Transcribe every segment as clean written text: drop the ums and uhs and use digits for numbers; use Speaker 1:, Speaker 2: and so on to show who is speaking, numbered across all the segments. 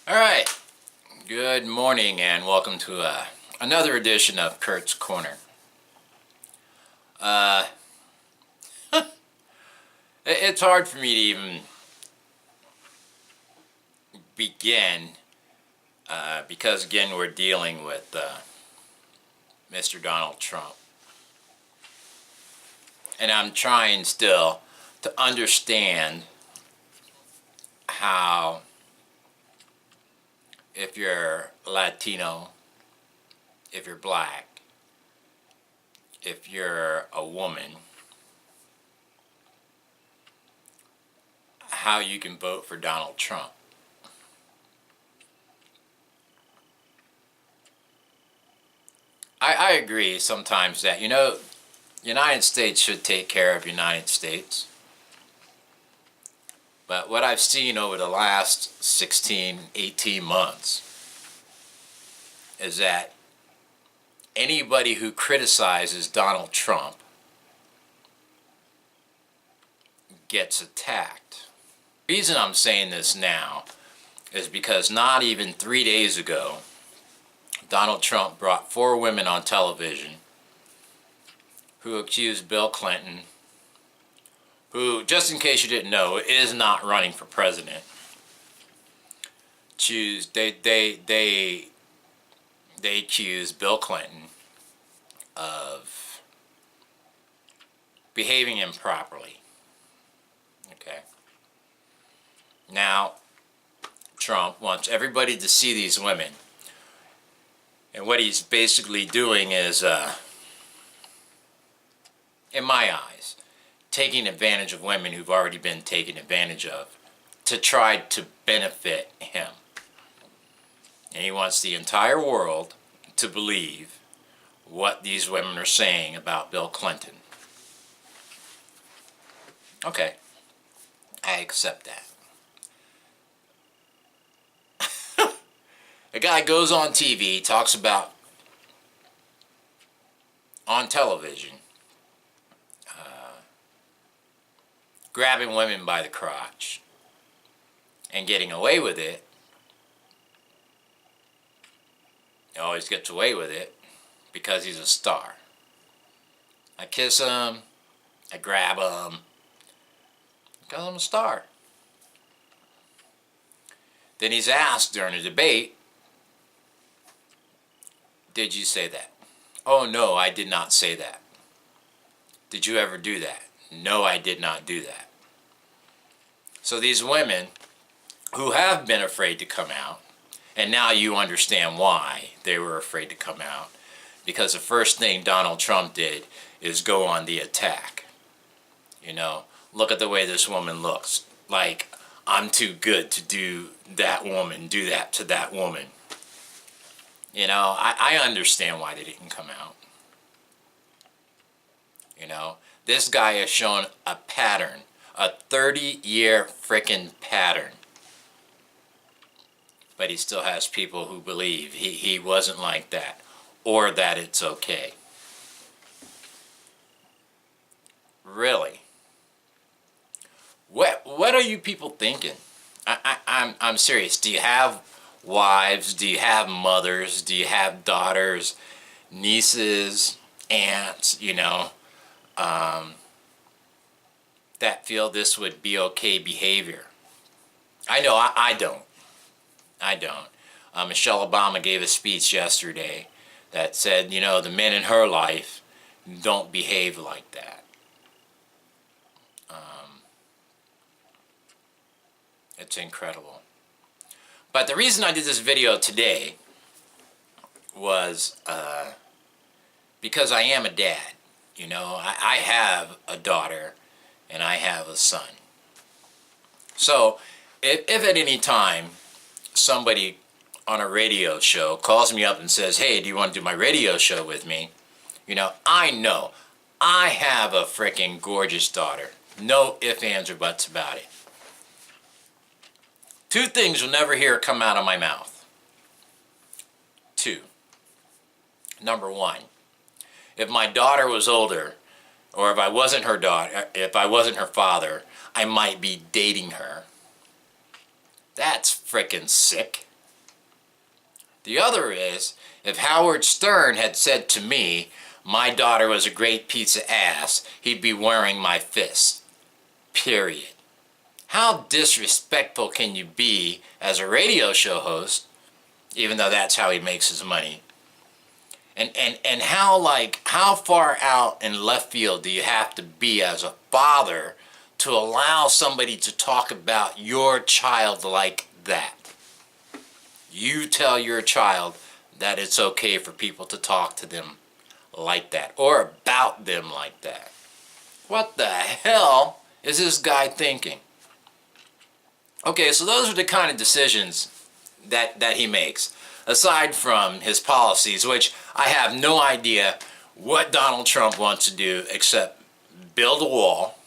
Speaker 1: All right, good morning and welcome to another edition of Curt's Corner. Uh, it's hard for me to even begin because, again, we're dealing with Mr. Donald Trump. And I'm trying still to understand how, if you're Latino, if you're black, if you're a woman, how you can vote for Donald Trump. I agree sometimes that, United States should take care of United States. But what I've seen over the last 16, 18 months is that anybody who criticizes Donald Trump gets attacked. The reason I'm saying this now is because not even 3 days ago, Donald Trump brought 4 women on television who accused Bill Clinton, who, just in case you didn't know, is not running for president. They accused Bill Clinton of behaving improperly. Okay. Now, Trump wants everybody to see these women. And what he's basically doing is, in my eyes, taking advantage of women who've already been taken advantage of to try to benefit him. And he wants the entire world to believe what these women are saying about Bill Clinton. Okay, I accept that. A guy goes on TV, talks about, on television, grabbing women by the crotch and getting away with it. He always gets away with it because he's a star. I kiss him, I grab him, because I'm a star. Then he's asked during a debate, "Did you say that?" "Oh no, I did not say that." "Did you ever do that?" "No, I did not do that." So these women who have been afraid to come out, and now you understand why they were afraid to come out, because the first thing Donald Trump did is go on the attack. Look at the way this woman looks. Like, I'm too good to do that woman, do that to that woman. I understand why they didn't come out. This guy has shown a pattern, a 30-year frickin' pattern. But he still has people who believe he wasn't like that, or that it's okay. Really? What are you people thinking? I'm serious. Do you have wives? Do you have mothers? Do you have daughters, nieces, aunts, that feel this would be okay behavior? I know I don't. I don't. Michelle Obama gave a speech yesterday that said, the men in her life don't behave like that. It's incredible. But the reason I did this video today was because I am a dad. I have a daughter and I have a son. So if at any time somebody on a radio show calls me up and says, "Hey, do you want to do my radio show with me?" I know I have a freaking gorgeous daughter. No ifs, ands, or buts about it. 2 things you'll never hear come out of my mouth. 2. Number 1, if my daughter was older, or if I wasn't her daughter, if I wasn't her father, I might be dating her. That's frickin' sick. The other is, if Howard Stern had said to me, my daughter was a great piece of ass, he'd be wearing my fist. Period. How disrespectful can you be as a radio show host, even though that's how he makes his money? And how far out in left field do you have to be as a father to allow somebody to talk about your child like that? You tell your child that it's okay for people to talk to them like that, or about them like that. What the hell is this guy thinking? Okay, so those are the kind of decisions that he makes. Aside from his policies, which I have no idea what Donald Trump wants to do except build a wall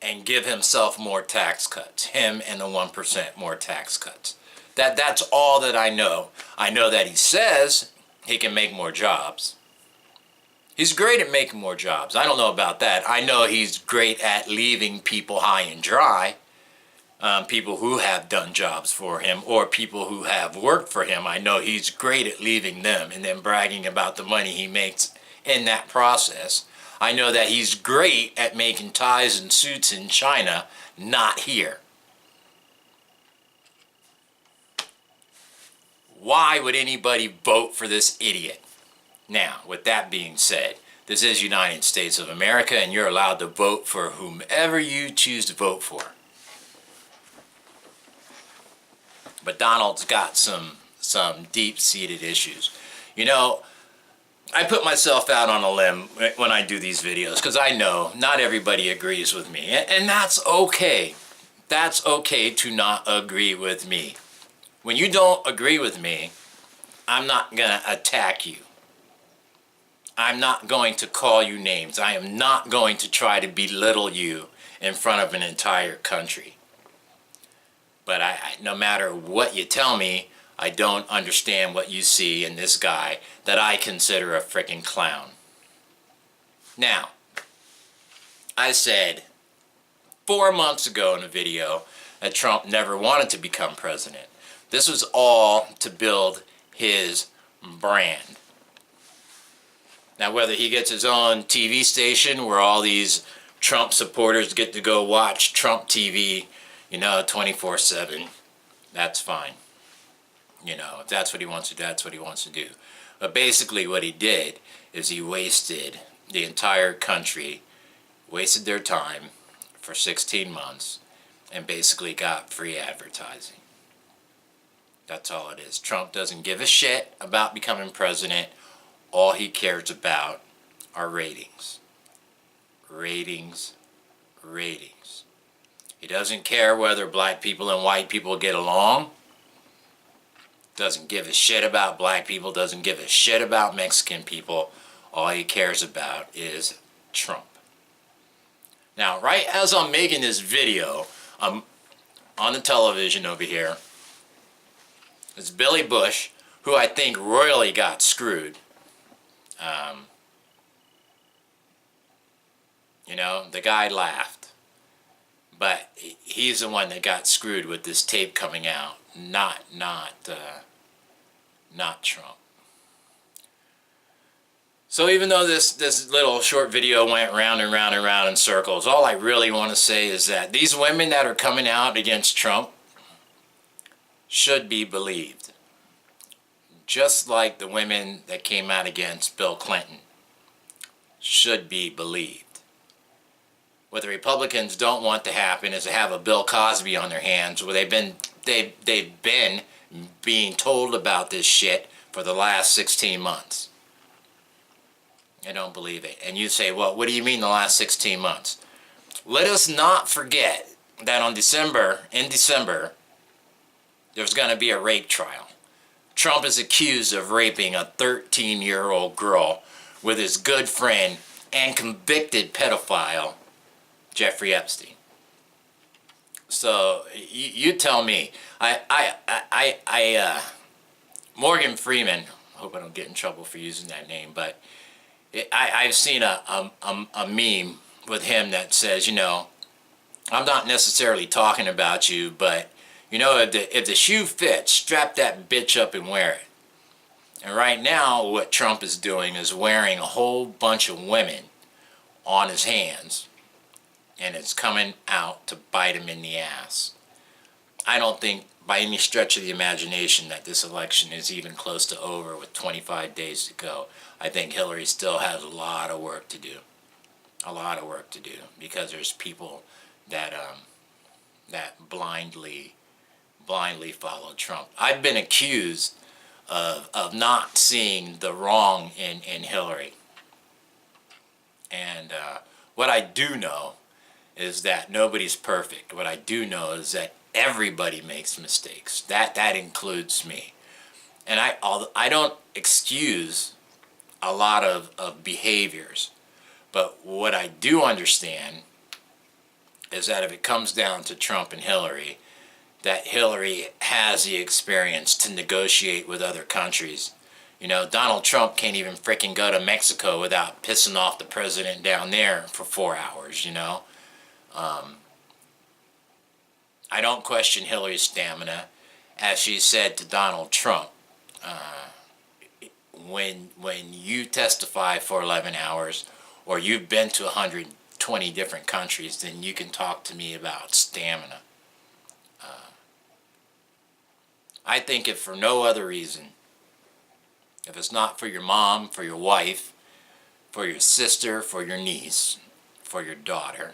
Speaker 1: and give himself more tax cuts. Him and the 1% more tax cuts. That's all that I know. I know that he says he can make more jobs. He's great at making more jobs. I don't know about that. I know he's great at leaving people high and dry. People who have done jobs for him or people who have worked for him. I know he's great at leaving them and then bragging about the money he makes in that process. I know that he's great at making ties and suits in China, not here. Why would anybody vote for this idiot? Now, with that being said, this is United States of America and you're allowed to vote for whomever you choose to vote for. But Donald's got some deep-seated issues. You know, I put myself out on a limb when I do these videos because I know not everybody agrees with me. And that's okay. That's okay to not agree with me. When you don't agree with me, I'm not going to attack you. I'm not going to call you names. I am not going to try to belittle you in front of an entire country. But no matter what you tell me, I don't understand what you see in this guy that I consider a freaking clown. Now, I said 4 months ago in a video that Trump never wanted to become president. This was all to build his brand. Now, whether he gets his own TV station where all these Trump supporters get to go watch Trump TV, 24/7, that's fine. If that's what he wants to do, that's what he wants to do. But basically what he did is he wasted the entire country, wasted their time for 16 months, and basically got free advertising. That's all it is. Trump doesn't give a shit about becoming president. All he cares about are ratings. Ratings. Ratings. He doesn't care whether black people and white people get along. Doesn't give a shit about black people. Doesn't give a shit about Mexican people. All he cares about is Trump. Now, right as I'm making this video, I'm on the television over here. It's Billy Bush, who I think royally got screwed. The guy laughed. But he's the one that got screwed with this tape coming out, not Trump. So even though this little short video went round and round and round in circles, all I really want to say is that these women that are coming out against Trump should be believed. Just like the women that came out against Bill Clinton should be believed. What the Republicans don't want to happen is to have a Bill Cosby on their hands where they've been being told about this shit for the last 16 months. I don't believe it. And you say, well, what do you mean the last 16 months? Let us not forget that in December, there's going to be a rape trial. Trump is accused of raping a 13-year-old girl with his good friend and convicted pedophile, Jeffrey Epstein. So you tell me. Morgan Freeman, I hope I don't get in trouble for using that name, but I've seen a meme with him that says, I'm not necessarily talking about you, but You know, if the shoe fits, strap that bitch up and wear it. And right now, what Trump is doing is wearing a whole bunch of women on his hands, and it's coming out to bite him in the ass. I don't think by any stretch of the imagination that this election is even close to over with 25 days to go. I think Hillary still has a lot of work to do. A lot of work to do, because there's people that that blindly follow Trump. I've been accused of not seeing the wrong in Hillary. And what I do know is that nobody's perfect. What I do know is that everybody makes mistakes. That includes me. And I don't excuse a lot of behaviors. But what I do understand is that if it comes down to Trump and Hillary, that Hillary has the experience to negotiate with other countries. You know, Donald Trump can't even freaking go to Mexico without pissing off the president down there for 4 hours, you know. I don't question Hillary's stamina. As she said to Donald Trump, when you testify for 11 hours, or you've been to 120 different countries, then you can talk to me about stamina. I think if for no other reason, if it's not for your mom, for your wife, for your sister, for your niece, for your daughter,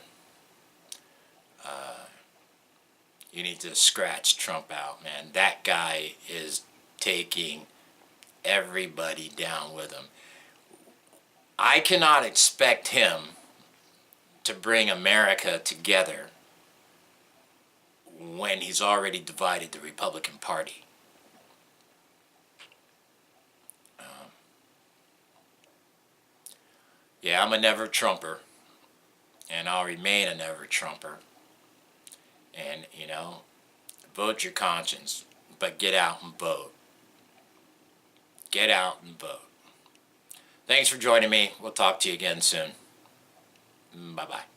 Speaker 1: you need to scratch Trump out, man. That guy is taking everybody down with him. I cannot expect him to bring America together when he's already divided the Republican Party. Yeah, I'm a never Trumper, and I'll remain a never Trumper. And, you know, vote your conscience, but get out and vote. Get out and vote. Thanks for joining me. We'll talk to you again soon. Bye-bye.